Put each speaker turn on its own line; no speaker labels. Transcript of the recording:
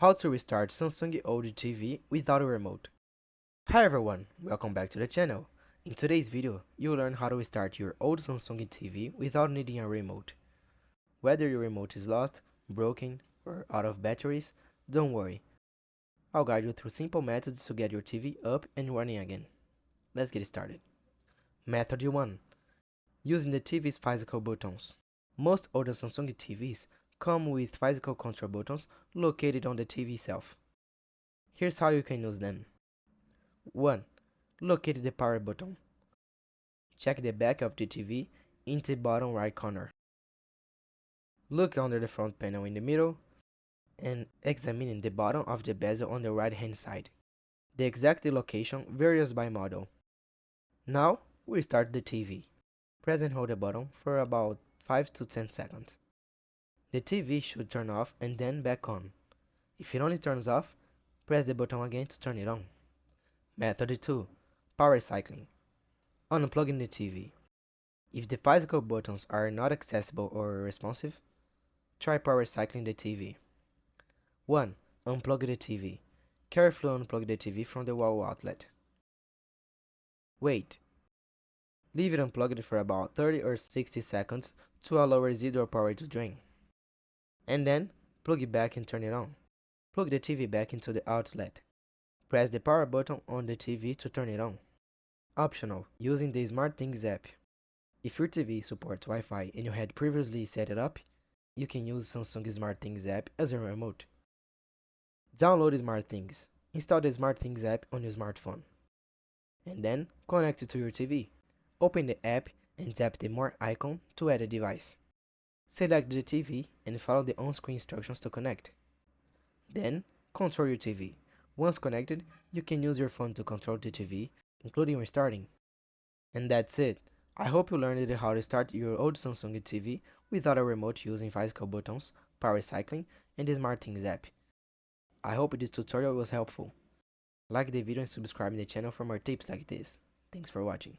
How to restart Samsung old TV without a remote. Hi everyone, welcome back to the channel. In today's video, you'll learn how to restart your old Samsung TV without needing a remote. Whether your remote is lost, broken, or out of batteries, don't worry. I'll guide you through simple methods to get your TV up and running again. Let's get started. Method 1. Using the TV's physical buttons. Most older Samsung TVs come with physical control buttons located on the TV itself. Here's how you can use them. 1. Locate the power button. Check the back of the TV in the bottom right corner. Look under the front panel in the middle and examine the bottom of the bezel on the right hand side. The exact location varies by model. Now we start the TV. Press and hold the button for about 5 to 10 seconds. The TV should turn off and then back on. If it only turns off, press the button again to turn it on. Method 2. Power cycling. Unplugging the TV. If the physical buttons are not accessible or responsive, try power cycling the TV. 1. Unplug the TV. Carefully unplug the TV from the wall outlet. Wait. Leave it unplugged for about 30 or 60 seconds to allow residual power to drain. And then, plug it back and turn it on. Plug the TV back into the outlet. Press the power button on the TV to turn it on. Optional, using the SmartThings app. If your TV supports Wi-Fi and you had previously set it up, you can use Samsung SmartThings app as a remote. Download SmartThings. Install the SmartThings app on your smartphone. And then, connect it to your TV. Open the app and tap the More icon to add a device. Select the TV and follow the on-screen instructions to connect. Then, control your TV. Once connected, you can use your phone to control the TV, including restarting. And that's it. I hope you learned how to start your old Samsung TV without a remote using physical buttons, power cycling, and the SmartThings app. I hope this tutorial was helpful. Like the video and subscribe to the channel for more tips like this. Thanks for watching.